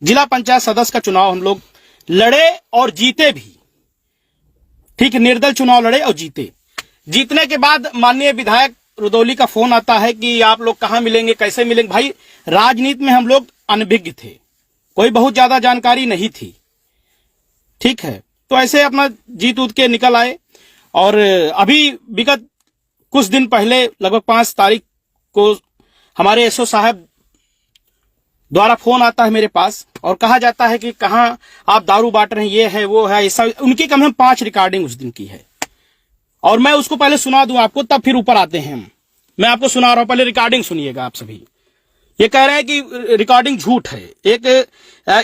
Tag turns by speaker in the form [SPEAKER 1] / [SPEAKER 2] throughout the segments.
[SPEAKER 1] जिला पंचायत सदस्य का चुनाव हम लोग लड़े और जीते भी। ठीक, निर्दल चुनाव लड़े और जीते। जीतने के बाद माननीय विधायक रुदौली का फोन आता है कि आप लोग कहाँ मिलेंगे, कैसे मिलेंगे। भाई, राजनीति में हम लोग अनभिज्ञ थे, कोई बहुत ज्यादा जानकारी नहीं थी। ठीक है, तो ऐसे अपना जीत उत के निकल आए। और अभी विगत कुछ दिन पहले लगभग 5 तारीख को हमारे एसओ साहब द्वारा फोन आता है मेरे पास और कहा जाता है कि कहाँ आप दारू बांट रहे हैं, ये है वो है, ऐसा। उनकी कम से कम 5 रिकॉर्डिंग उस दिन की है और मैं उसको पहले सुना दूं आपको, तब फिर ऊपर आते हैं हम। मैं आपको सुना रहा हूं, पहले रिकॉर्डिंग सुनिएगा आप सभी। ये कह रहे हैं कि रिकॉर्डिंग झूठ है। एक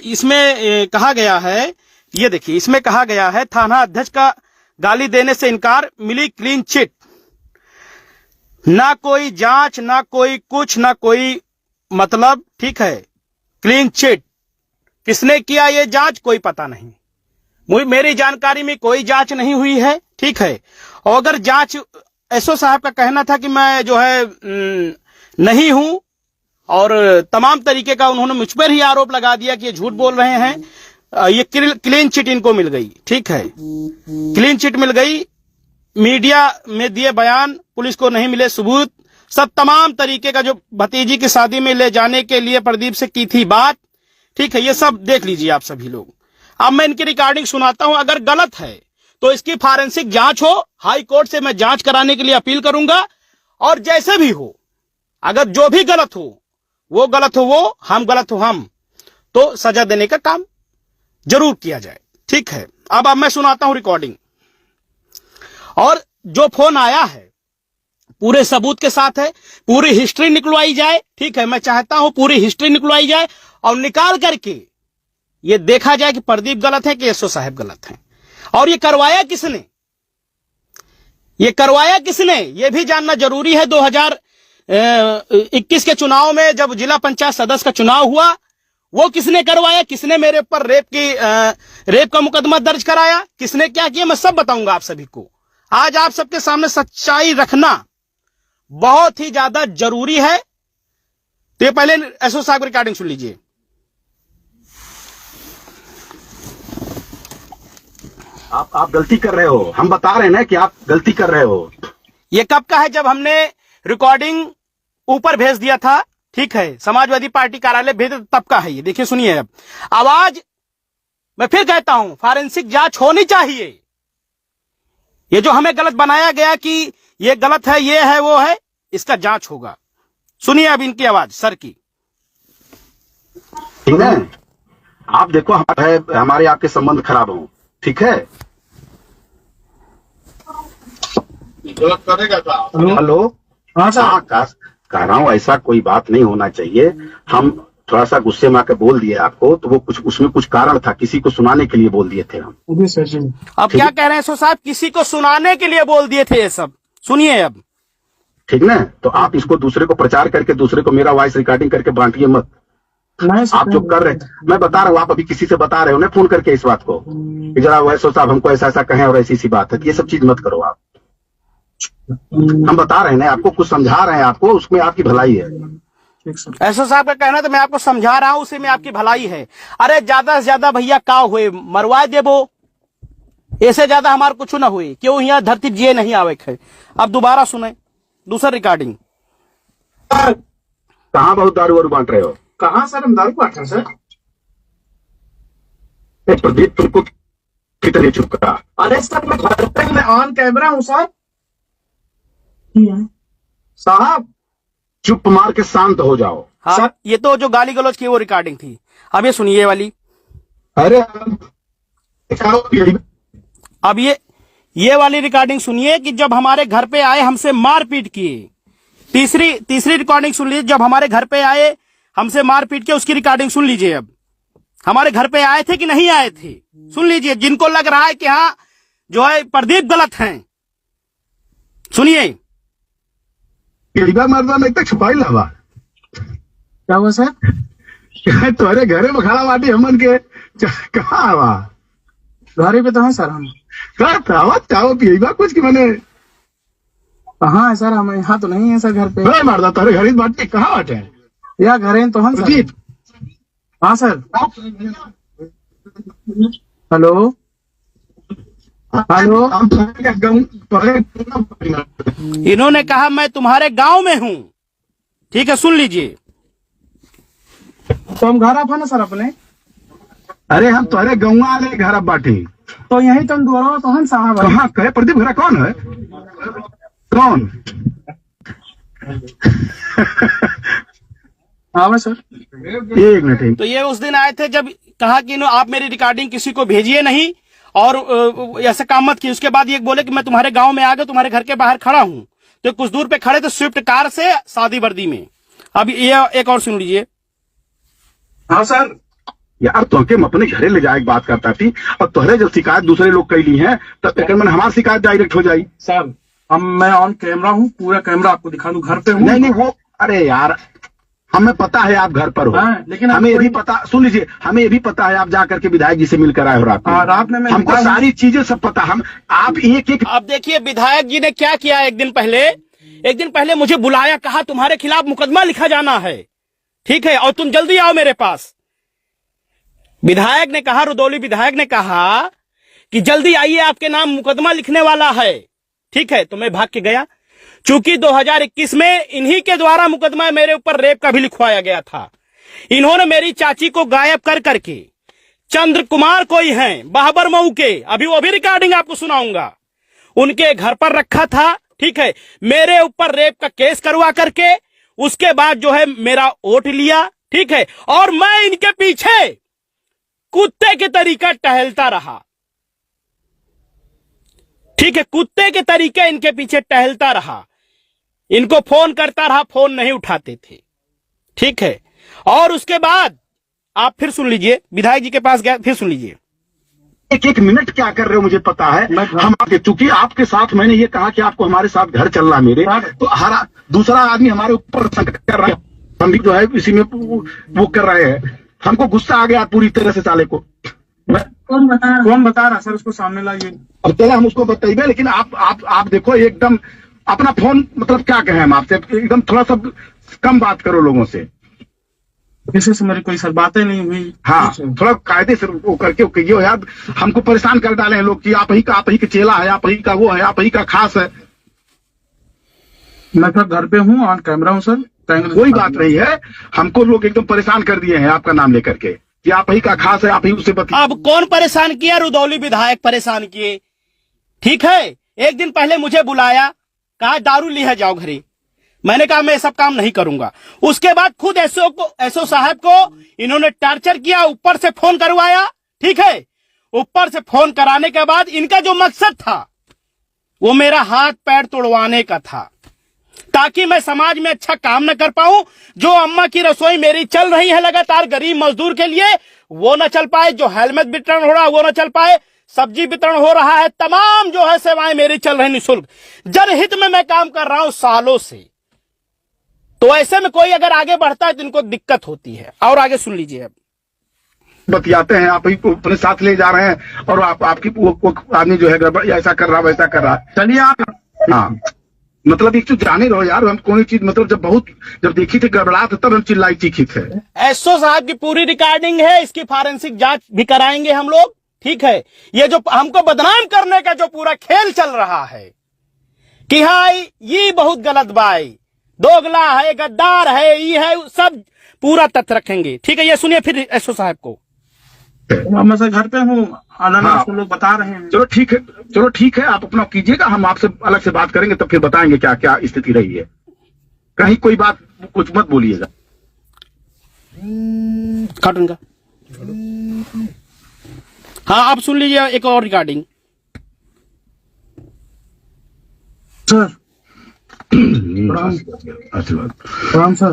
[SPEAKER 1] इसमें कहा गया है, ये देखिए, इसमें कहा गया है थाना अध्यक्ष का गाली देने से इनकार, मिली क्लीन चिट, ना कोई जांच, ना कोई कुछ, ना कोई मतलब। ठीक है, क्लीन चिट। किसने किया ये जांच, कोई पता नहीं। मेरी जानकारी में कोई जांच नहीं हुई है। ठीक है, और अगर जांच, एसओ साहब का कहना था कि मैं जो है नहीं हूं, और तमाम तरीके का उन्होंने मुझ पर ही आरोप लगा दिया कि ये झूठ बोल रहे हैं। ये क्लीन चिट इनको मिल गई। ठीक है, क्लीन चिट मिल गई, मीडिया में दिए बयान, पुलिस को नहीं मिले सबूत, सब तमाम तरीके का जो भतीजी की शादी में ले जाने के लिए प्रदीप से की थी बात। ठीक है, ये सब देख लीजिए आप सभी लोग। अब मैं इनकी रिकॉर्डिंग सुनाता हूं, अगर गलत है तो इसकी फॉरेंसिक जांच हो, हाई कोर्ट से मैं जांच कराने के लिए अपील करूंगा। और जैसे भी हो, अगर जो भी गलत हो, वो गलत हो वो, हम गलत हो हम, तो सजा देने का काम जरूर किया जाए। ठीक है, अब मैं सुनाता हूं रिकॉर्डिंग। और जो फोन आया है पूरे सबूत के साथ है, पूरी हिस्ट्री निकलवाई जाए। ठीक है, मैं चाहता हूं पूरी हिस्ट्री निकलवाई जाए और निकाल करके ये देखा जाए कि प्रदीप गलत है कि एसओ साहब गलत हैं। और ये करवाया किसने, ये करवाया किसने, ये भी जानना जरूरी है। 2021 के चुनाव में जब जिला पंचायत सदस्य का चुनाव हुआ, वो किसने करवाया, किसने मेरे ऊपर रेप का मुकदमा दर्ज कराया, किसने क्या किया, मैं सब बताऊंगा आप सभी को। आज आप सबके सामने सच्चाई रखना बहुत ही ज्यादा जरूरी है। तो ये पहले एसओ साहब की रिकॉर्डिंग सुन लीजिए।
[SPEAKER 2] आप गलती कर रहे हो, हम बता रहे हैं ना कि आप गलती कर रहे हो।
[SPEAKER 1] ये कब का है, जब हमने रिकॉर्डिंग ऊपर भेज दिया था। ठीक है, समाजवादी पार्टी कार्यालय भेज, तब का है ये। देखिए, सुनिए। अब आवाज मैं फिर कहता हूं, फॉरेंसिक जांच होनी चाहिए। ये जो हमें गलत बनाया गया कि ये गलत है, ये है, वो है, इसका जांच होगा। सुनिए अब इनकी आवाज सर की।
[SPEAKER 2] ठीक है, आप देखो हमारे आपके संबंध खराब हो। ठीक है,
[SPEAKER 3] गलत करेगा क्या?
[SPEAKER 2] हेलो,
[SPEAKER 3] हाँ सर,
[SPEAKER 2] कह रहा हूँ ऐसा कोई बात नहीं होना चाहिए। हम थोड़ा सा गुस्से में आकर बोल दिए आपको, तो वो कुछ उसमें कुछ कारण था, किसी को सुनाने के लिए बोल दिए थे हम।
[SPEAKER 1] अब क्या कह रहे हैं एसओ साहब, किसी को सुनाने के लिए बोल दिए थे ये सब। सुनिए अब।
[SPEAKER 2] ठीक ना, तो आप इसको दूसरे को प्रचार करके दूसरे को मेरा वॉइस रिकॉर्डिंग करके बांटिए मत। आप जो कर रहे, मैं बता रहा हूँ, आप अभी किसी से बता रहे हो ना फोन करके इस बात को कि जरा वैसो साहब हमको ऐसा ऐसा कहें और ऐसी सी बात है, ये सब चीज मत करो आप। हम बता रहे हैं ना आपको, कुछ समझा रहे हैं आपको, उसमें आपकी भलाई है।
[SPEAKER 1] एसओ साहब का कहना, तो मैं आपको समझा रहा हूं, उसी में आपकी भलाई है। अरे ज्यादा से ज्यादा भैया का हुए, मरवा देबो, ऐसे ज्यादा हमारे कुछ ना हुए, क्यों यहाँ धरती जिए नहीं आवे है। अब दोबारा सुने दूसरा रिकॉर्डिंग।
[SPEAKER 2] कहाँ बहुत दारू वारू बांट रहे हो?
[SPEAKER 3] कहाँ सर, हम दारू बांट रहे हैं सर।
[SPEAKER 2] प्रदीप तुमको कितने चुप करा?
[SPEAKER 3] अरे सर, मैं घर पे मैं ऑन कैमरा हूँ सर। साहब
[SPEAKER 2] चुप मार के शांत हो जाओ।
[SPEAKER 1] हाँ, ये तो जो गाली गलौज की वो रिकॉर्डिंग थी। अब ये सुनिए वाली।
[SPEAKER 2] अरे
[SPEAKER 1] अब ये वाली रिकॉर्डिंग सुनिए कि जब हमारे घर पे आए हमसे मारपीट किए। तीसरी रिकॉर्डिंग सुन लीजिए, जब हमारे घर पे आए हमसे मारपीट किए, उसकी रिकॉर्डिंग सुन लीजिए। अब हमारे घर पे आए थे कि नहीं आए थे, सुन लीजिए। जिनको लग रहा है कि हाँ जो है प्रदीप गलत हैं, सुनिए।
[SPEAKER 2] मरदा नहीं तो छुपाई लावा।
[SPEAKER 3] क्या हुआ सर?
[SPEAKER 2] तुम्हारे घरे में खड़ा बाटी हमन के कहाँ आवा?
[SPEAKER 3] घर पे तो है सर हम।
[SPEAKER 2] चाहो पिएगा कुछ की मैंने
[SPEAKER 3] कहाँ है सर, हम यहाँ तो नहीं है सर घर पे।
[SPEAKER 2] मरदा तुम्हारे घर बाटी कहाँ बाटे?
[SPEAKER 3] या घर तो हम सर। हाँ सर। Hello hello.
[SPEAKER 1] इन्होंने कहा मैं तुम्हारे गांव में हूं। ठीक है, सुन लीजिए।
[SPEAKER 3] तो हम घर आप है ना सर अपने,
[SPEAKER 2] अरे हम तुम्हारे गौवा वाले घर अब बाटी
[SPEAKER 3] तो यही तुम दोहराओ तो हम साहब है।
[SPEAKER 2] कहाँ कहे प्रदीप घर कौन है? कौन?
[SPEAKER 3] हाँ सर।
[SPEAKER 2] एक मिनट।
[SPEAKER 1] तो ये उस दिन आए थे जब कहा कि आप मेरी रिकॉर्डिंग किसी को भेजिए नहीं और ऐसा काम मत किए। उसके बाद ये बोले कि मैं तुम्हारे गांव में आ गया, तुम्हारे घर के बाहर खड़ा हूं। तो कुछ दूर पे खड़े थे स्विफ्ट कार से शादी वर्दी में। अब ये एक और सुन लीजिए।
[SPEAKER 3] हाँ सर।
[SPEAKER 2] यार तुमके अपने घरे ले जाए बात करता थी और तुहरे जब शिकायत दूसरे लोग कैली है तब एक मन हमारी शिकायत डायरेक्ट हो जाई।
[SPEAKER 3] सर मैं ऑन कैमरा हूँ, पूरा कैमरा आपको दिखा दूं, घर पे हूँ।
[SPEAKER 2] नहीं वो अरे यार हमें पता है आप घर पर हो।
[SPEAKER 3] लेकिन
[SPEAKER 2] हमें ये भी पता, सुन लीजिए, हमें ये भी पता है आप जाकर के विधायक जी से मिलकर आए हो रात में। हमको सारी चीजें सब पता। हम आप एक
[SPEAKER 1] अब देखिए विधायक जी ने क्या किया। एक दिन पहले मुझे बुलाया, कहा तुम्हारे खिलाफ मुकदमा लिखा जाना है, ठीक है, और तुम जल्दी आओ मेरे पास। विधायक ने कहा, रुदौली विधायक ने कहा कि जल्दी आइए आपके नाम मुकदमा लिखने वाला है, ठीक है। तो मैं भाग के गया। चूंकि 2021 में इन्हीं के द्वारा मुकदमा मेरे ऊपर रेप का भी लिखवाया गया था। इन्होंने मेरी चाची को गायब कर करके, चंद्र कुमार कोई हैं बाबर मऊ के, अभी वो भी रिकॉर्डिंग आपको सुनाऊंगा, उनके घर पर रखा था, ठीक है। मेरे ऊपर रेप का केस करवा करके उसके बाद जो है मेरा वोट लिया, ठीक है। और मैं इनके पीछे कुत्ते के तरीका टहलता रहा, ठीक है, कुत्ते के तरीके इनके पीछे टहलता रहा। इनको फोन करता रहा, फोन नहीं उठाते थे, ठीक है। और उसके बाद आप फिर सुन लीजिए, विधायक जी के पास गया, फिर सुन लीजिए।
[SPEAKER 2] एक मिनट क्या कर रहे हो मुझे पता है। हम चूंकि आपके साथ मैंने ये कहा कि आपको हमारे साथ घर चलना मेरे, तो हर दूसरा आदमी हमारे ऊपर संकट कर रहा है, हम भी जो है इसी में वो कर रहे हैं। हमको गुस्सा आ गया पूरी तरह से साले को।
[SPEAKER 3] कौन बता रहा सर, उसको सामने लाइए।
[SPEAKER 2] अब चला हम उसको बताइए, लेकिन आप देखो एकदम अपना फोन, मतलब क्या कहें हम आपसे, एकदम थोड़ा सा कम बात करो लोगों से।
[SPEAKER 3] किसी से मेरी कोई सर बातें नहीं हुई।
[SPEAKER 2] हाँ थोड़ा कायदे से वो करके कहिए यार, हमको परेशान कर डाले हैं लोग कि आप ही का चेला है, आप ही का वो है, आप ही का खास है।
[SPEAKER 3] मैं तो घर पे हूँ, ऑन कैमरा हूँ सर।
[SPEAKER 2] कोई बात नहीं है, हमको लोग एकदम परेशान कर दिए हैं आपका नाम लेकर के कि आप ही का खास है, आप ही उससे बता।
[SPEAKER 1] अब कौन परेशान किया? रुदौली विधायक परेशान किए, ठीक है। एक दिन पहले मुझे बुलाया, कहा दारू लिया जाओ घरे। मैंने कहा मैं सब काम नहीं करूंगा। उसके बाद खुद एसओ साहब को इन्होंने टॉर्चर किया, ऊपर से फोन करवाया, ठीक है। ऊपर से फोन कराने के बाद इनका जो मकसद था वो मेरा हाथ पैर तोड़वाने का था, ताकि मैं समाज में अच्छा काम न कर पाऊं। जो अम्मा की रसोई मेरी चल रही है लगातार गरीब मजदूर के लिए, वो न चल पाए। जो हेलमेट वितरण हो रहा है वो न चल पाए। सब्जी वितरण हो रहा है, तमाम जो है सेवाएं मेरी चल रही निःशुल्क। जनहित में मैं काम कर रहा हूं सालों से। तो ऐसे में कोई अगर आगे बढ़ता है तो इनको दिक्कत होती है। और आगे सुन लीजिए। अब
[SPEAKER 2] बतियाते हैं, आप ही को अपने साथ ले जा रहे हैं और आपकी वो आदमी जो है गड़बड़ ऐसा कर रहा वैसा कर रहा।
[SPEAKER 3] चलिए आप।
[SPEAKER 2] हाँ मतलब एक चीज जाने रहो यार, हम कोई चीज मतलब जब देखी थी गड़बड़ा था तब हम चिल्लाई चीखी थे।
[SPEAKER 1] एसओ साहब की पूरी रिकॉर्डिंग है, इसकी फॉरेंसिक जांच भी कराएंगे हम लोग, ठीक है। ये जो हमको बदनाम करने का जो पूरा खेल चल रहा है कि हाँ ये बहुत गलत बाई, दोगला है, गद्दार है, ये है, सब पूरा तथ्य रखेंगे, ठीक है। ये सुनिए फिर एसओ साहब को।
[SPEAKER 3] मैं सर घर पे हूँ, हाँ। लोग बता रहे हैं।
[SPEAKER 2] चलो ठीक है, आप अपना कीजिएगा, हम आपसे अलग से बात करेंगे, तब फिर बताएंगे क्या क्या स्थिति रही है। कहीं कोई बात कुछ मत बोलिएगा।
[SPEAKER 1] काटूंगा। हाँ आप सुन लीजिए एक और रिकॉर्डिंग।
[SPEAKER 3] सर
[SPEAKER 2] आशीर्वाद
[SPEAKER 3] सर।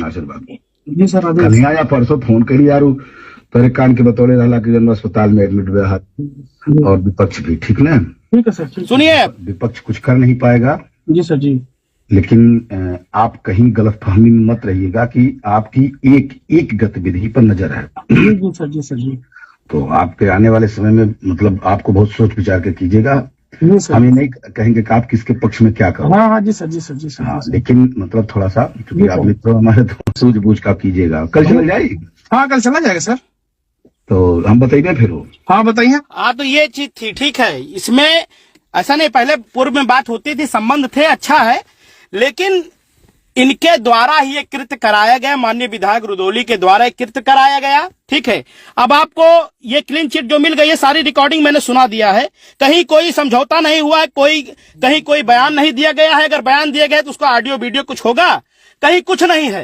[SPEAKER 2] आशीर्वाद
[SPEAKER 3] जी सर।
[SPEAKER 2] कन्हैया या परसों फोन करी यार, तेरे कान के बतौले रहा कि जन अस्पताल में एडमिट हुआ है, और विपक्ष भी, ठीक ना?
[SPEAKER 3] ठीक है सर।
[SPEAKER 1] सुनिए,
[SPEAKER 2] विपक्ष कुछ कर नहीं पाएगा।
[SPEAKER 3] जी सर जी।
[SPEAKER 2] लेकिन आप कहीं गलतफहमी में मत रहिएगा कि आपकी एक गतिविधि पर नजर है।
[SPEAKER 3] जी सर जी सर जी।
[SPEAKER 2] तो आपके आने वाले समय में मतलब आपको बहुत सोच विचार के कीजिएगा। हम ये नहीं कहेंगे कि आप किसके पक्ष में क्या करो।
[SPEAKER 3] हाँ जी सर जी सर जी सर।
[SPEAKER 2] हाँ लेकिन मतलब थोड़ा सा, क्योंकि आप मित्रों हमारे, सूझबूझ का कीजिएगा। कल चल जाएगी।
[SPEAKER 3] हाँ कल चला जाएगा सर।
[SPEAKER 2] तो हम बताइए फिर वो।
[SPEAKER 3] हाँ बताइए।
[SPEAKER 1] हाँ तो ये चीज थी, ठीक है। इसमें ऐसा नहीं, पहले पूर्व में बात होती थी, संबंध थे, अच्छा है, लेकिन इनके द्वारा ही एक कृत्य कराया गया, माननीय विधायक रुदौली के द्वारा एक कृत्य कराया गया, ठीक है। अब आपको ये क्लीन चिट जो मिल गई है, सारी रिकॉर्डिंग मैंने सुना दिया है, कहीं कोई समझौता नहीं हुआ है, कहीं कोई बयान नहीं दिया गया है। अगर बयान दिया गया तो उसका ऑडियो वीडियो कुछ होगा, कहीं कुछ नहीं है।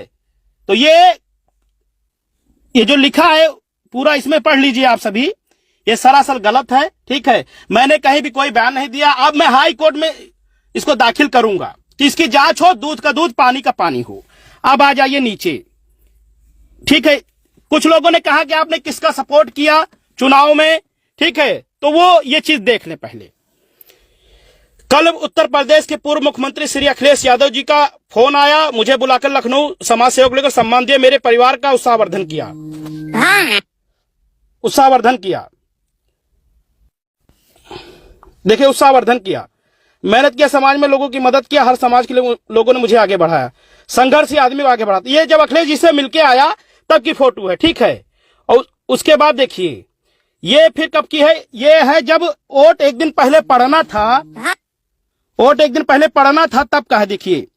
[SPEAKER 1] तो ये जो लिखा है पूरा इसमें पढ़ लीजिए आप सभी, ये सरासर गलत है, ठीक है। मैंने कहीं भी कोई बयान नहीं दिया। अब मैं हाई कोर्ट में इसको दाखिल करूंगा कि इसकी जांच हो, दूध का दूध पानी का पानी हो। अब आ जाइए नीचे, ठीक है। कुछ लोगों ने कहा कि आपने किसका सपोर्ट किया चुनाव में, ठीक है, तो वो ये चीज देख लें पहले। कल उत्तर प्रदेश के पूर्व मुख्यमंत्री श्री अखिलेश यादव जी का फोन आया, मुझे बुलाकर लखनऊ समाज सेवक लेकर सम्मान दिया, मेरे परिवार का उत्साहवर्धन किया, उत्साहवर्धन किया, देखिए उत्साहवर्धन किया, मेहनत किया, समाज में लोगों की मदद किया, हर समाज के लोगों ने मुझे आगे बढ़ाया, संघर्ष ही आदमी को आगे बढ़ाता। ये जब अखिलेश जी से मिलके आया तब की फोटो है, ठीक है। और उसके बाद देखिए ये फिर कब की है, ये है जब वोट एक दिन पहले पड़ना था, वोट एक दिन पहले पड़ना था तब का है। देखिए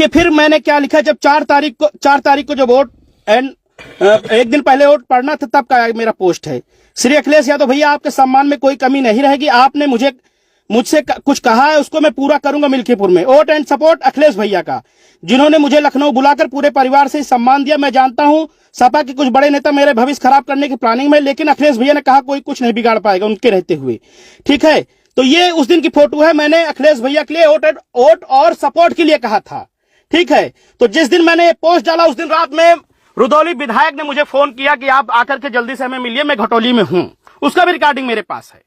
[SPEAKER 1] फिर मैंने क्या लिखा, जब 4 तारीख को जब वोट एक दिन पहले वोट पड़ना था तब का मेरा पोस्ट है। श्री अखिलेश यादव भैया, आपके सम्मान में कोई कमी नहीं रहेगी। आपने मुझसे कुछ कहा है उसको मैं पूरा करूंगा मिल्कीपुर में। वोट एंड सपोर्ट अखिलेश भैया का, जिन्होंने मुझे लखनऊ बुलाकर पूरे परिवार से सम्मान दिया। मैं जानता हूं सपा के कुछ बड़े नेता मेरे भविष्य खराब करने की प्लानिंग में, लेकिन अखिलेश भैया ने कहा कोई कुछ नहीं बिगाड़ पाएगा उनके रहते हुए, ठीक है। तो ये उस दिन की फोटो है, मैंने अखिलेश भैया के लिए वोट और सपोर्ट के लिए कहा था, ठीक है। तो जिस दिन मैंने ये पोस्ट डाला उस दिन रात में रुदौली विधायक ने मुझे फोन किया कि आप आकर के जल्दी से हमें मिलिए, मैं घटौली में हूं। उसका भी रिकॉर्डिंग मेरे पास है।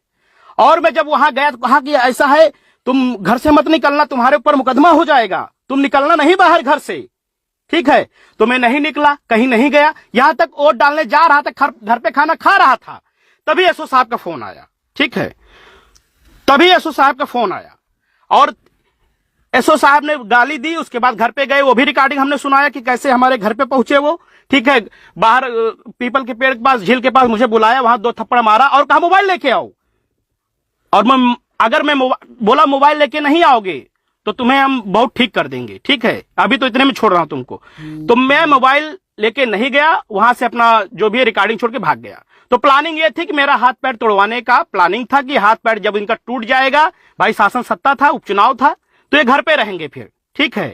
[SPEAKER 1] और मैं जब वहां गया तो कहा कि ऐसा है, तुम घर से मत निकलना, तुम्हारे ऊपर मुकदमा हो जाएगा, तुम निकलना नहीं बाहर घर से, ठीक है। तो मैं नहीं निकला, कहीं नहीं गया, यहां तक वोट डालने जा रहा था, घर पे खाना खा रहा था, तभी एसओ साहब का फोन आया, ठीक है। तभी एसओ साहब का फोन आया और एसओ साहब ने गाली दी। उसके बाद घर पे गए, वो भी रिकॉर्डिंग हमने सुनाया कि कैसे हमारे घर पे पहुंचे वो, ठीक है। बाहर पीपल के पेड़ के पास, झील के पास मुझे बुलाया, वहां 2 थप्पड़ मारा और कहा मोबाइल लेके आओ। और अगर मैं बोला मोबाइल लेके नहीं आओगे तो तुम्हें हम बहुत ठीक कर देंगे, ठीक है, अभी तो इतने में छोड़ रहा हूं तुमको। तो मैं मोबाइल लेके नहीं गया, वहां से अपना जो भी रिकॉर्डिंग छोड़ के भाग गया। तो प्लानिंग ये थी कि मेरा हाथ पैर तोड़वाने का प्लानिंग था कि हाथ पैर जब इनका टूट जाएगा, भाई शासन सत्ता था, उपचुनाव था, तो ये घर पे रहेंगे फिर, ठीक है।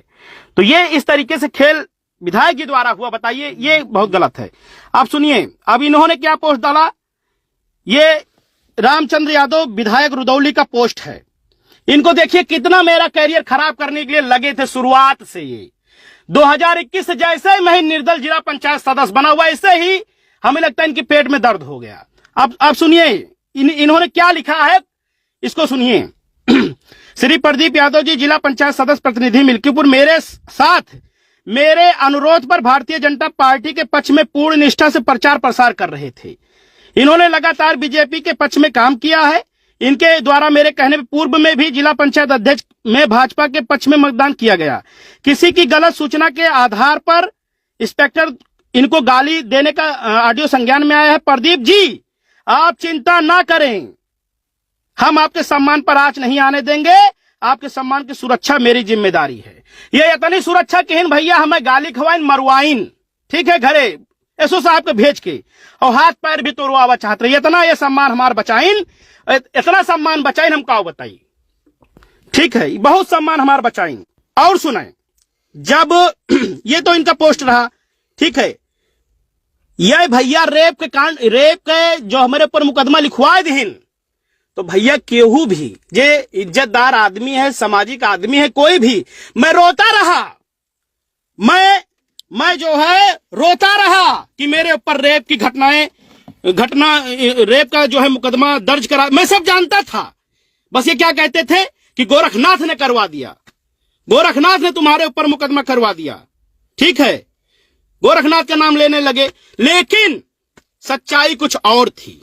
[SPEAKER 1] तो ये इस तरीके से खेल विधायक जी द्वारा हुआ, बताइए, ये बहुत गलत है। आप सुनिए अब इन्होंने क्या पोस्ट डाला, ये रामचंद्र यादव विधायक रुदौली का पोस्ट है। इनको देखिए कितना मेरा कैरियर खराब करने के लिए लगे थे शुरुआत से। ये 2021 से जैसे ही मैं निर्दल जिला पंचायत सदस्य बना हुआ, ऐसे ही हमें लगता है इनके पेट में दर्द हो गया। अब सुनिए इन्होंने क्या लिखा है, इसको सुनिए। श्री प्रदीप यादव जी जिला पंचायत सदस्य प्रतिनिधि मिल्कीपुर, मेरे साथ मेरे अनुरोध पर भारतीय जनता पार्टी के पक्ष में पूर्ण निष्ठा से प्रचार प्रसार कर रहे थे। इन्होंने लगातार बीजेपी के पक्ष में काम किया है। इनके द्वारा मेरे कहने पर पूर्व में भी जिला पंचायत अध्यक्ष में भाजपा के पक्ष में मतदान किया गया। किसी की गलत सूचना के आधार पर इंस्पेक्टर इनको गाली देने का ऑडियो संज्ञान में आया है। प्रदीप जी आप चिंता ना करें, हम आपके सम्मान पर आंच नहीं आने देंगे, आपके सम्मान की सुरक्षा मेरी जिम्मेदारी है। ये इतनी सुरक्षा कि भैया हमें गाली खवाइन मरवाइन, ठीक है, घरे एसओ साहब को भेज के, और हाथ पैर भी तोड़वा चाहते रहे। इतना ये सम्मान हमारा बचाइन, इतना सम्मान बचाइन, हम का बताइए, ठीक है, बहुत सम्मान हमारा बचाइन। और सुनाए, जब ये तो इनका पोस्ट रहा, ठीक है, ये भैया रेप के जो हमारे ऊपर मुकदमा लिखवाए दिन, तो भैया केहू भी जे इज्जतदार आदमी है, सामाजिक आदमी है, कोई भी, मैं रोता रहा, मैं जो है रोता रहा कि मेरे ऊपर रेप की रेप का जो है मुकदमा दर्ज करा। मैं सब जानता था, बस ये क्या कहते थे कि गोरखनाथ ने करवा दिया, गोरखनाथ ने तुम्हारे ऊपर मुकदमा करवा दिया, ठीक है, गोरखनाथ का नाम लेने लगे, लेकिन सच्चाई कुछ और थी,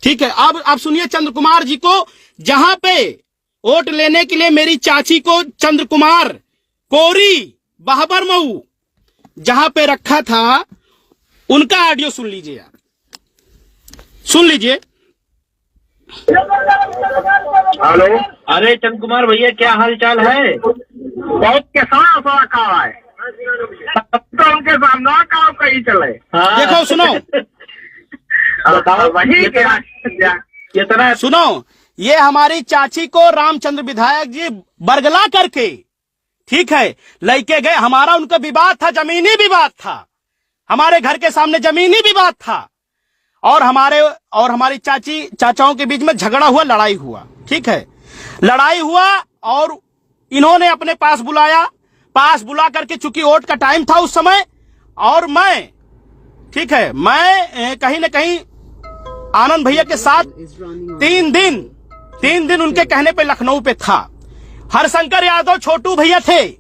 [SPEAKER 1] ठीक है। अब आप सुनिए चंद्र कुमार जी को, जहां पे वोट लेने के लिए मेरी चाची को चंद्र कुमार कोरी बहबर मऊ जहां पे रखा था उनका ऑडियो सुन लीजिए आप, सुन लीजिए।
[SPEAKER 4] हेलो, अरे चंद कुमार भैया, क्या हाल चाल है? बहुत किसान सा रखा है तो उनके सामने काम कहीं चले।
[SPEAKER 1] देखो सुनो,
[SPEAKER 4] बताओ वही कितना
[SPEAKER 1] सुनो, ये हमारी चाची को रामचंद्र विधायक जी बरगला करके, ठीक है, लेके गए। हमारा उनका विवाद था, जमीनी विवाद था, हमारे घर के सामने जमीनी विवाद था, और हमारी चाचाओं के बीच में झगड़ा हुआ, लड़ाई हुआ, ठीक है, लड़ाई हुआ, और इन्होंने अपने पास बुला करके, चूंकि वोट का टाइम था उस समय, और मैं, ठीक है, मैं कहीं न कहीं आनंद भैया के साथ 3 दिन उनके कहने पे लखनऊ पे था। हरशंकर यादव छोटू भैया थे,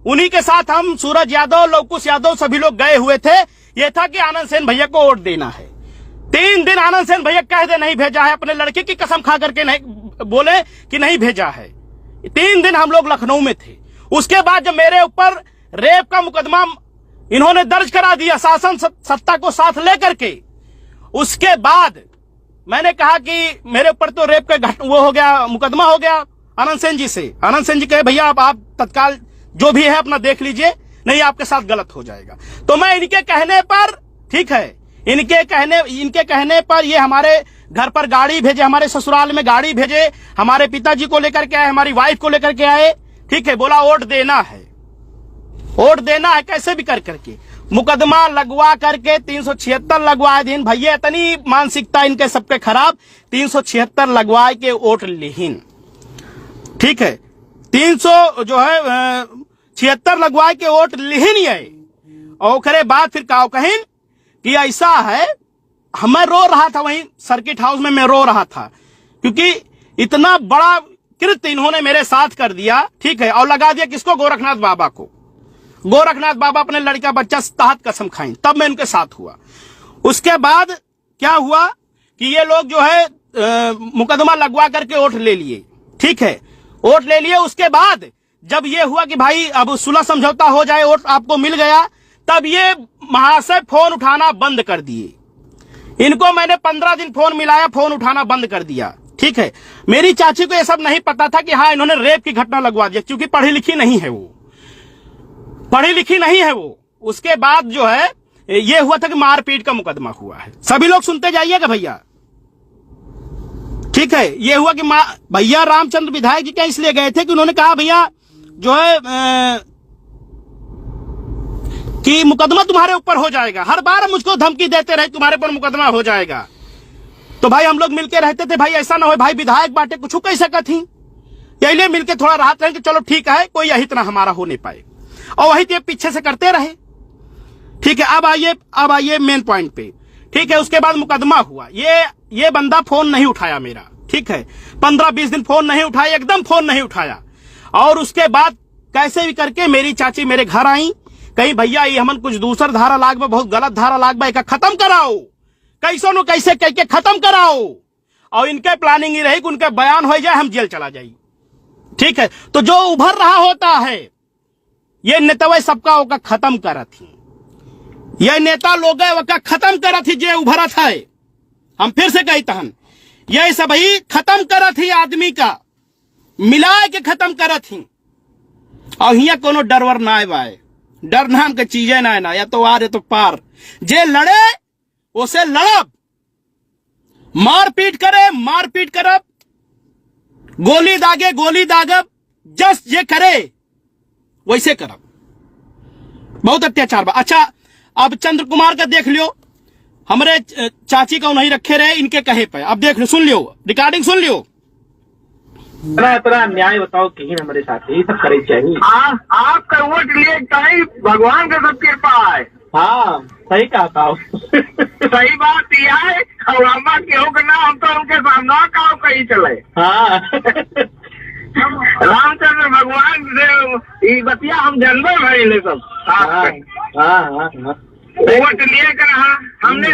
[SPEAKER 1] उन्हीं के साथ हम, सूरज यादव, लवकुश यादव, सभी लोग गए हुए थे। यह था कि आनंद सेन भैया को वोट देना है। 3 दिन आनंद सेन भैया कह दे नहीं भेजा है, अपने लड़के की कसम खा करके नहीं बोले कि नहीं भेजा है। 3 दिन हम लोग लखनऊ में थे। उसके बाद जब मेरे ऊपर रेप का मुकदमा इन्होंने दर्ज करा दिया, शासन सत्ता को साथ लेकर के, उसके बाद मैंने कहा कि मेरे ऊपर तो रेप का वो हो गया, मुकदमा हो गया आनंद सेन जी से। आनंद सेन जी कहे भैया आप तत्काल जो भी है अपना देख लीजिए, नहीं आपके साथ गलत हो जाएगा। तो मैं इनके कहने पर, ठीक है, इनके कहने पर ये हमारे घर पर गाड़ी भेजे, हमारे ससुराल में गाड़ी भेजे, हमारे पिताजी को लेकर के आए, हमारी वाइफ को लेकर के आए, ठीक है, बोला वोट देना है, वोट देना है, कैसे भी कर करके मुकदमा लगवा करके 376 लगवाए दिन। भैया इतनी मानसिकता इनके सबके खराब, 376 लगवाए के वोट लिहीन, ठीक है, 376 लगवाए के वोट लिहीन है। और करे बात फिर काव कहीं कि ऐसा है, मैं रो रहा था वहीं सर्किट हाउस में, मैं रो रहा था, क्योंकि इतना बड़ा कृत्य इन्होंने मेरे साथ कर दिया, ठीक है, और लगा दिया किसको, गोरखनाथ बाबा को। गोरखनाथ बाबा अपने लड़का बच्चा तहत कसम खाई, तब मैं उनके साथ हुआ। उसके बाद क्या हुआ कि ये लोग जो है मुकदमा लगवा करके वोट ले लिए, ठीक है, वोट ले लिए। उसके बाद जब ये हुआ कि भाई अब सुलह समझौता हो जाए, वोट आपको मिल गया, तब ये महाशय फोन उठाना बंद कर दिए। इनको मैंने 15 दिन फोन मिलाया, फोन उठाना बंद कर दिया, ठीक है। मेरी चाची को यह सब नहीं पता था कि हाँ इन्होंने रेप की घटना लगवा दिया, क्योंकि पढ़ी लिखी नहीं है वो, पढ़ी लिखी नहीं है वो। उसके बाद जो है ये हुआ था कि मारपीट का मुकदमा हुआ है, सभी लोग सुनते जाइएगा भैया, ठीक है। ये हुआ कि भैया रामचंद्र विधायक जी क्या इसलिए गए थे कि उन्होंने कहा भैया जो है कि मुकदमा तुम्हारे ऊपर हो जाएगा, हर बार मुझको धमकी देते रहे तुम्हारे ऊपर मुकदमा हो जाएगा। तो भाई हम लोग मिलके रहते थे, भाई ऐसा ना हो भाई विधायक बाटे कुछ कह सकत थी, यही मिलके थोड़ा राहत रहे कि चलो ठीक है कोई यही इतना हमारा हो नहीं पाए, और वही तो पीछे से करते रहे, ठीक है। अब आइए मेन पॉइंट पे, ठीक है। उसके बाद मुकदमा हुआ, ये बंदा फोन नहीं उठाया मेरा, ठीक है, 15-20 दिन फोन नहीं उठाया, एकदम फोन नहीं उठाया। और उसके बाद कैसे भी करके मेरी चाची मेरे घर आई, कहीं भैया ये हमन कुछ दूसर धारा लाग में, बहुत गलत धारा लाग में, खत्म कराओ, कैसो न कैसे कह के खत्म कराओ। और इनके प्लानिंग ही रही कि उनके बयान हो जाए हम जेल चला जाए, ठीक है। तो जो उभर रहा होता है ये नेता सबका ओका खत्म करा थी, ये नेता लोग ओका खत्म करा थी, जे उभरा था। हम फिर से कहते हैं ये सब ही खत्म करा थी, आदमी का मिला के खत्म करा थी। और हिया कोनो डरवर ना आए, डर नाम के चीजें ना, या तो आर या तो पार, जे लड़े उसे लड़ब, मारपीट करे मारपीट करब, गोली दागब, जस जे करे वैसे करब, बहुत अत्याचार बा। अच्छा अब चंद्र कुमार का देख लियो, हमरे चाची को नहीं रखे रहे इनके कहे पे, अब देख लो, सुन लियो, रिकॉर्डिंग सुन लियो।
[SPEAKER 4] इतना न्याय बताओ कहीं हमारे साथ यही सब करे चाहिए। आपका वोट लिए कहीं भगवान का सब कृपा है। हाँ सही कहा था सही बात यह है, और हमारा केहू के ना हम तो उनके सामने काम कहीं चले। हाँ रामचंद्र भगवान से बतिया हम जानवर भाई सब। वोट लिए कर हमने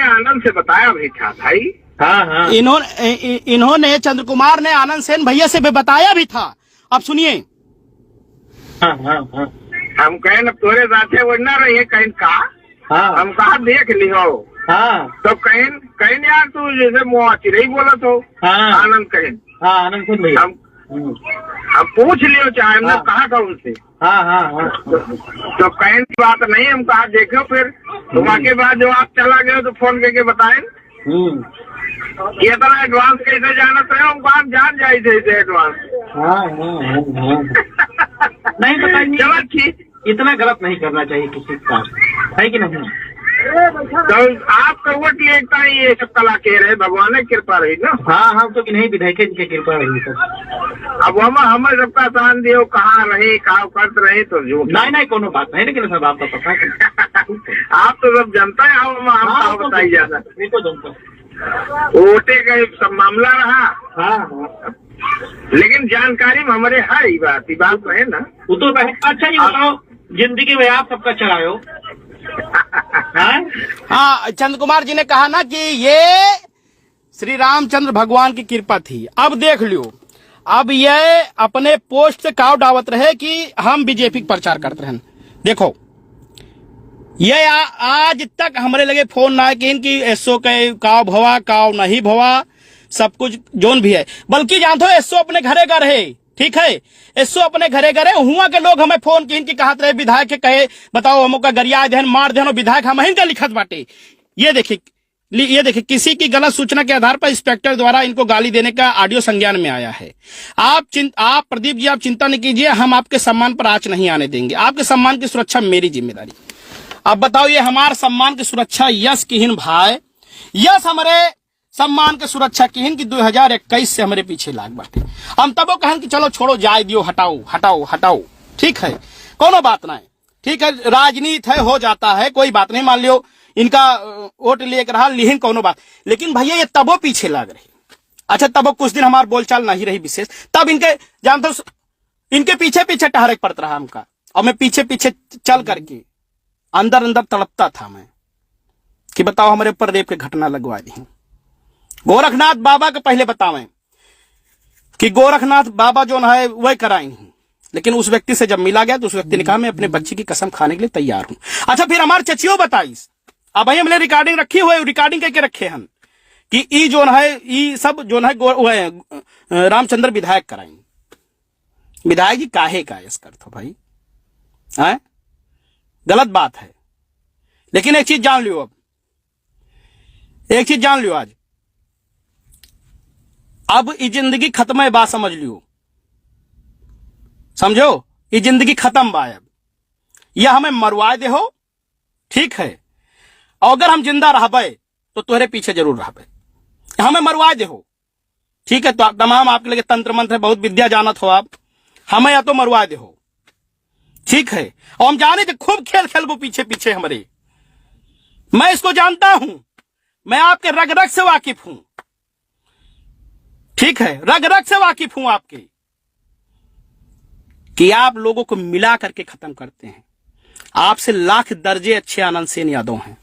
[SPEAKER 4] आनंद से बताया भी था भाई। हाँ
[SPEAKER 1] इन्होंने चंद्र कुमार ने आनंद सेन भैया से भी बताया भी था। अब सुनिए।
[SPEAKER 4] हम कहे न तोरे साथे वो न रही कहीं का। हाँ। हम कहा देख लियो। हाँ। तो कहीं यार तू जैसे मुआ चिड़ई बोला तो। हाँ। आनंद कहीं। हाँ आनंद सुन लिया। हम पूछ लियो चाहे हमने कहा था उनसे। हाँ हाँ हाँ। तो कहीं की बात नहीं, हम कहा देखो फिर वहाँ के बाद जो आप चला गए तो फोन करके बताएं कि इतना एडवांस कैसे जाना तो हम कहा जान जाए थे एडवांस। नहीं बताइए। चलो ठीक, इतना गलत नहीं करना चाहिए किसी का, है कि नहीं? तो आपका वोट लेता ही ये सब कला कह रहे, भगवान की कृपा रही ना। हाँ हम तो कि नहीं विधायक की कृपा रही सब। अब हमें सबका दान दियो, कहाँ रहे कहाँ करते रहे तो जो नहीं कोनो बात नहीं, लेकिन सब आपका पता है। आप तो सब जनता है, हम बताई जाता वोटे का सब मामला रहा। हाँ लेकिन जानकारी में हमारे है ये बात तो है ना। वो तो अच्छा ये बताओ जिंदगी में आप सबका चलाओ।
[SPEAKER 1] हाँ चंद्र कुमार जी ने कहा ना कि ये श्री रामचंद्र भगवान की कृपा थी। अब देख लियो, अब ये अपने पोस्ट से काव डावत रहे कि हम बीजेपी का प्रचार करते हैं। देखो ये आज तक हमारे लगे फोन ना कि इनकी एसओ के काव भवा काव नहीं भवा सब कुछ जोन भी है, बल्कि जानते हो एसओ अपने घरे घर है। ठीक है, एसो अपने घरे घरे हुआ के लोग हमें फोन की इनकी कहत रहे, विधायक के कहे बताओ हमको का गरिया देन मार देन, विधायक हम इनका लिखत बाटे। ये देखिए किसी की गलत सूचना के आधार पर इंस्पेक्टर द्वारा इनको गाली देने का ऑडियो संज्ञान में आया है। आप प्रदीप जी आप चिंता नहीं कीजिए, हम आपके सम्मान पर आंच नहीं आने देंगे। आपके सम्मान की सुरक्षा मेरी जिम्मेदारी। अब बताओ ये हमारे सम्मान की सुरक्षा यश किहिन भाई, यश हमारे सम्मान के सुरक्षा की कि 2021 से हमारे पीछे लाग बाटे। हम तब कहन कि चलो छोड़ो जाए दियो, हटाओ हटाओ हटाओ, ठीक है कोनो बात नहीं, ठीक है राजनीति है हो जाता है कोई बात नहीं, मान लियो इनका वोट लेकर रहा लिहिन कोनो बात, लेकिन भैया ये तबो पीछे लाग रहे। अच्छा तबो कुछ दिन हमारे बोलचाल नहीं रही विशेष, तब इनके जानते हो इनके पीछे पीछे टहरे पड़ता रहा हमका, और मैं पीछे पीछे चल करके अंदर अंदर तड़पता था मैं कि बताओ हमारे ऊपर रेप की घटना लगवा दी। गोरखनाथ बाबा के पहले बतावें कि गोरखनाथ बाबा जो है वह कराई, लेकिन उस व्यक्ति से जब मिला गया तो उस व्यक्ति ने कहा मैं अपने बच्चे की कसम खाने के लिए तैयार हूं। अच्छा फिर हमारे चचियो बताइस, अब भाई हमने रिकॉर्डिंग रखी हुई, रिकॉर्डिंग करके रखे हम कि ई जो है ई सब जो है रामचंद्र विधायक कराई। विधायक जी काहे का यस कर तो भाई है गलत बात है, लेकिन एक चीज जान लियो, अब एक चीज जान लियो, आज अब ये जिंदगी खत्म है बात समझ लियो, समझो ये जिंदगी खत्म बा। अब यह हमें मरवाए दे हो, ठीक है, और अगर हम जिंदा रहबे तो तुम्हारे पीछे जरूर रहबे, हमें मरवाए दे हो, ठीक है। तो तमाम आपके लगे तंत्र मंत्र बहुत विद्या जानत हो आप, हमें या तो मरवाए दे हो, ठीक है, और हम जाने थे खूब खेल खेल वो पीछे पीछे हमारे, मैं इसको जानता हूं, मैं आपके रग रग से वाकिफ हूं, ठीक है, रग रग से वाकिफ हूं आपके, कि आप लोगों को मिला करके खत्म करते हैं। आपसे लाख दर्जे अच्छे आनंद सेन यादव हैं,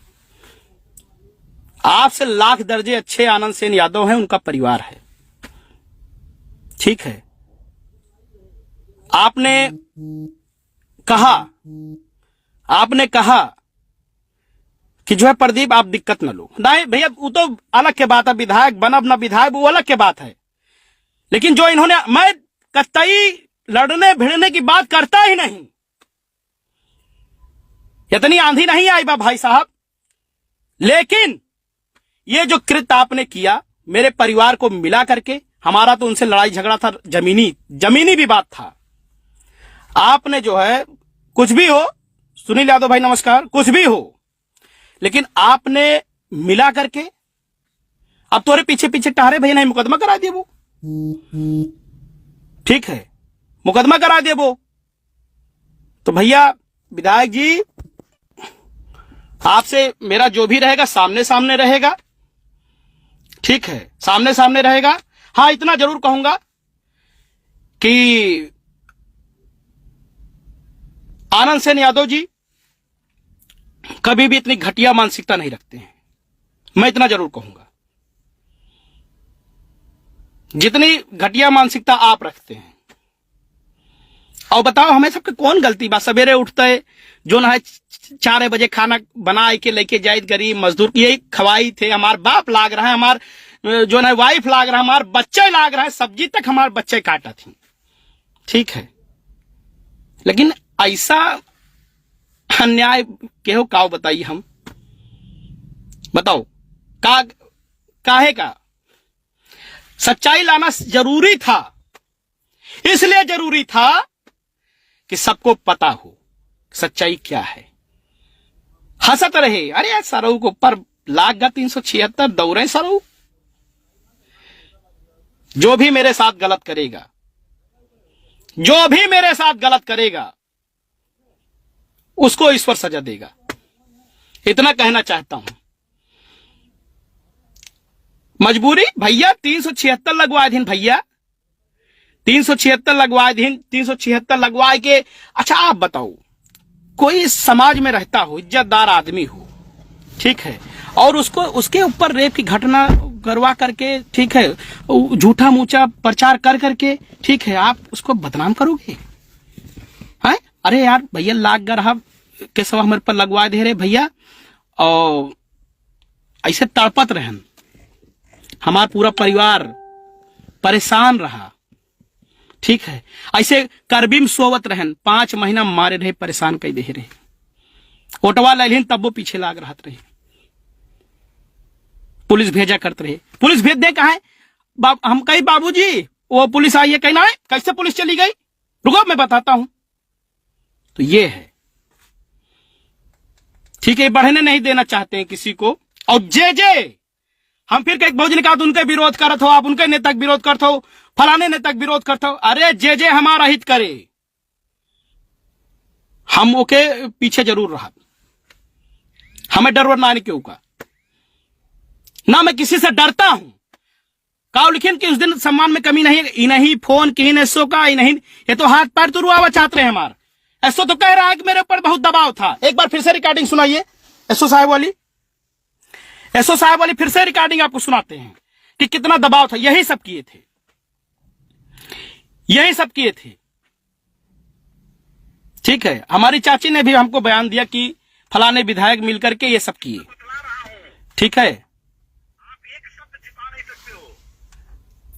[SPEAKER 1] आपसे लाख दर्जे अच्छे आनंद सेन यादव हैं, उनका परिवार है, ठीक है। आपने कहा कि जो है प्रदीप आप दिक्कत न लो, नहीं भैया वो तो अलग के बात है, विधायक बनब ना विधायक वो अलग के बात है, लेकिन जो इन्होंने, मैं कतई लड़ने भिड़ने की बात करता ही नहीं, इतनी आंधी नहीं आई बा भाई साहब, लेकिन ये जो कृत्य आपने किया मेरे परिवार को मिला करके, हमारा तो उनसे लड़ाई झगड़ा था, जमीनी भी बात था, आपने जो है कुछ भी हो, सुनील यादव भाई नमस्कार, कुछ भी हो, लेकिन आपने मिला करके अब तुम्हारे पीछे पीछे टहरे भैया, नहीं मुकदमा करा दिए वो, ठीक है मुकदमा करा दिए वो। तो भैया विधायक जी आपसे मेरा जो भी रहेगा सामने सामने रहेगा, ठीक है सामने सामने रहेगा। हाँ इतना जरूर कहूंगा कि आनंद सेन यादव जी कभी भी इतनी घटिया मानसिकता नहीं रखते हैं, मैं इतना जरूर कहूंगा, जितनी घटिया मानसिकता आप रखते हैं और बताओ हमें सबके कौन गलती बा? सवेरे उठते जो ना है 4 बजे खाना बना के लेके जाए गरीब मजदूर, यही खवाई थे। हमार बाप लाग रहा है, हमार जो ना वाइफ लाग रहा है, हमार बच्चे लाग रहा है, सब्जी तक हमारे बच्चे काटा थी। ठीक है, लेकिन ऐसा अन्याय केहो काओ बताइए, हम बताओ काहे का? सच्चाई लाना जरूरी था, इसलिए जरूरी था कि सबको पता हो सच्चाई क्या है। हंसत रहे, अरे यार सरऊ को ऊपर लाग गा 376 दौड़े सरऊ। जो भी मेरे साथ गलत करेगा, जो भी मेरे साथ गलत करेगा, उसको ईश्वर सजा देगा, इतना कहना चाहता हूं। मजबूरी भैया 376 लगवाए दिन, भैया 376 लगवाए दिन, 376 लगवाए के। अच्छा आप बताओ, कोई समाज में रहता हो, इज्जतदार आदमी हो, ठीक है, और उसको उसके ऊपर रेप की घटना करवा करके, ठीक है, झूठा मूचा प्रचार कर करके, ठीक है, आप उसको बदनाम करोगे? हैं? अरे यार भैया लाग गर हम के सब हमारे पर लगवा दे रहे भैया, और ऐसे तड़पत रहन, हमारा पूरा परिवार परेशान रहा। ठीक है, ऐसे करबीम सोवत रहन, 5 महीना मारे रहे, परेशान कई दे रहे, ओटवा लैलिन तब वो पीछे लाग रहा रहे, पुलिस भेजा करते रहे। पुलिस भेज दे कहा है? हम कही बाबूजी वो पुलिस आई है, कहना है कैसे पुलिस चली गई, रुको मैं बताता हूं। तो ये है, ठीक है, बढ़ने नहीं देना चाहते हैं किसी को। और जे हम फिर कई बहुजन का उनके विरोध करत हो, आप उनके नेता विरोध करते हो, फलाने नेता विरोध करते हो। अरे जे हमारा हित करे, हम ओके पीछे जरूर रहा, हमें डर ना क्यों का, ना मैं किसी से डरता हूं। काउ लिखिन कि उस दिन सम्मान में कमी नहीं, इन्हीं फोन की एसओ का, इन्हीं ये तो हाथ पैर तुरवा चाहते हैं हमारे। एसओ तो कह रहा है कि मेरे ऊपर बहुत दबाव था। एक बार फिर से रिकॉर्डिंग सुनाइए एसओ साहब वाली, एसओ साहब वाली फिर से रिकॉर्डिंग आपको सुनाते हैं कि कितना दबाव था। यही सब किए थे, यही सब किए थे। ठीक है, हमारी चाची ने भी हमको बयान दिया कि फलाने विधायक मिलकर के ये सब किए। ठीक है,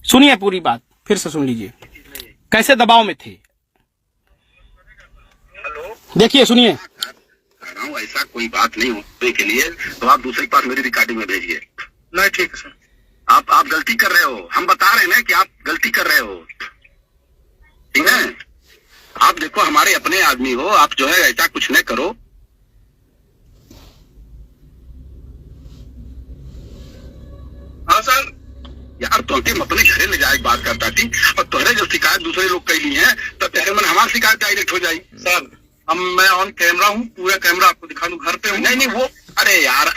[SPEAKER 1] सुनिए पूरी बात, फिर से सुन लीजिए कैसे दबाव में थे। देखिए सुनिए,
[SPEAKER 2] ऐसा कोई बात नहीं होने के लिए तो आप दूसरे के पास मेरी रिकॉर्डिंग में भेजिए। नहीं ठीक है सर, आप गलती कर रहे हो, हम बता रहे हैं ना कि आप गलती कर रहे हो। ठीक है, आप देखो हमारे अपने आदमी हो, आप जो है ऐसा कुछ न करो। हाँ सर, यार तो हम अपने घरे ले जाए बात करता थी, और तुम्हारे जो शिकायत दूसरे लोग कही है तब तो मन हमारी शिकायत डायरेक्ट हो जाए। सर मैं ऑन कैमरा हूँ, पूरा कैमरा आपको दिखा दूं, घर पे हूँ। नहीं वो, अरे यार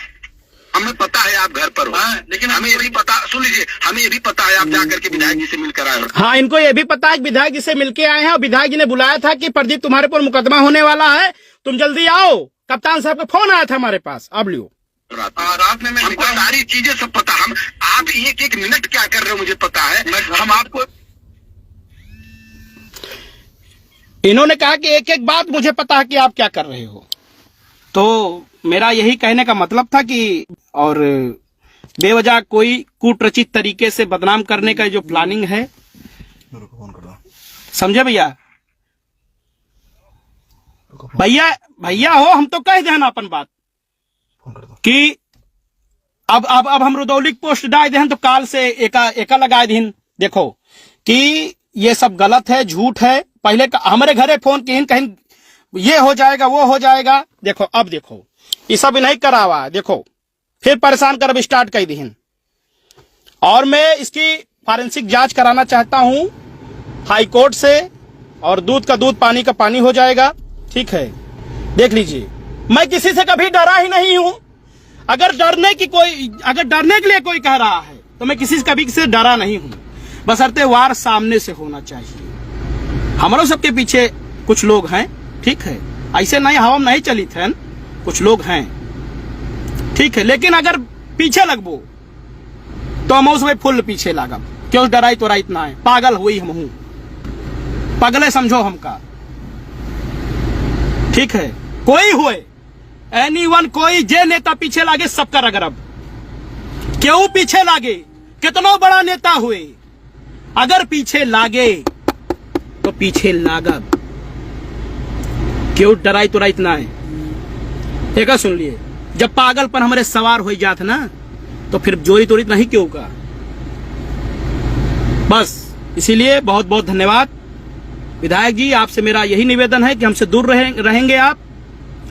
[SPEAKER 2] हमें पता है आप घर पर हो, लेकिन हमें ये भी पता, सुन लीजिए, हमें ये भी पता है आप जाकर के विधायक जी से मिलकर आए हो।
[SPEAKER 1] हाँ, इनको ये भी पता है कि विधायक जी से मिलके आए हैं, और विधायक जी ने बुलाया था कि प्रदीप तुम्हारे पर मुकदमा होने वाला है, तुम जल्दी आओ। कप्तान साहब का फोन आया था हमारे पास, अब लियो।
[SPEAKER 2] रात में हमको सारी चीजें सब पता, हम आप एक मिनट क्या कर रहे हो मुझे पता है, हम आपको।
[SPEAKER 1] इन्होंने कहा कि एक एक बात मुझे पता है कि आप क्या कर रहे हो। तो मेरा यही कहने का मतलब था कि, और बेवजह कोई कूटरचित तरीके से बदनाम करने का जो प्लानिंग है, समझे भैया? भैया हो, हम तो कह देना अपन बात कि अब हम रुदौली पोस्ट डाल दें तो काल से एका लगा दिन। देखो कि ये सब गलत है, झूठ है। पहले हमारे घरे फोन कहीं कहीं ये हो जाएगा, वो हो जाएगा। देखो अब देखो ये सब नहीं करा हुआ, देखो फिर परेशान कर स्टार्ट कर दी। और मैं इसकी फॉरेंसिक जांच कराना चाहता हूं हाई कोर्ट से, और दूध का दूध पानी का पानी हो जाएगा। ठीक है, देख लीजिए, मैं किसी से कभी डरा ही नहीं हूं। अगर डरने के लिए कोई कह रहा है तो मैं किसी से कभी किसी से डरा नहीं हूं, बशर्ते वार सामने से होना चाहिए। हमारे सबके पीछे कुछ लोग हैं, ठीक है, ऐसे नहीं हवा में नहीं चली थे, कुछ लोग हैं, ठीक है, लेकिन अगर पीछे लगबो तो हम उसमें फुल पीछे लागब। क्यों डराई तो राइत ना है, पागल हुई हम हूं, पगले समझो हमका। ठीक है, कोई हुए एनीवन, कोई जे नेता पीछे लागे सबका रगरब, क्यों पीछे लागे, कितना बड़ा नेता हुए, अगर पीछे लागे तो पीछे लागब, क्यों डराई तो राइत ना है। एक सुन लिए, जब पागलपन हमारे सवार हो जात ना तो फिर जोरी तोरी नहीं क्यों का। बस इसीलिए बहुत बहुत धन्यवाद विधायक जी, आपसे मेरा यही निवेदन है कि हमसे दूर रहेंगे आप,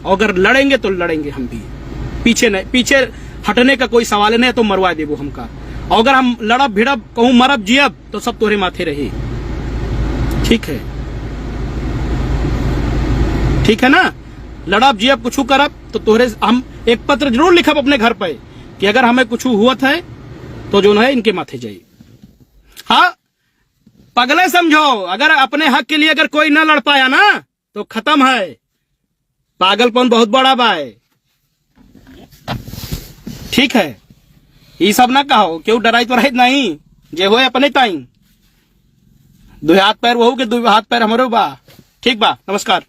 [SPEAKER 1] और अगर लड़ेंगे तो लड़ेंगे हम भी, पीछे नहीं, पीछे हटने का कोई सवाल नहीं, तो मरवा देबो हमका, और अगर हम लड़ब भिड़ब कहूं मरब जियब तो सब तोरे माथे रहे, ठीक है, ठीक है ना, लड़ब जियब कुछ करब तो तोहरे हम एक पत्र जरूर लिखब अपने घर पे कि अगर हमें कुछ हुआ है तो जो है इनके माथे जाए। हाँ पगले समझो, अगर अपने हक के लिए अगर कोई ना लड़ पाया ना तो खत्म है, पागलपन बहुत बड़ा बा है, ठीक है, ये सब ना कहो, क्यों डराई तो रहित नहीं, जे हो अपने ताई, दो हाथ पैर वहू के दो हाथ पैर हमारे बा, ठीक बा, नमस्कार।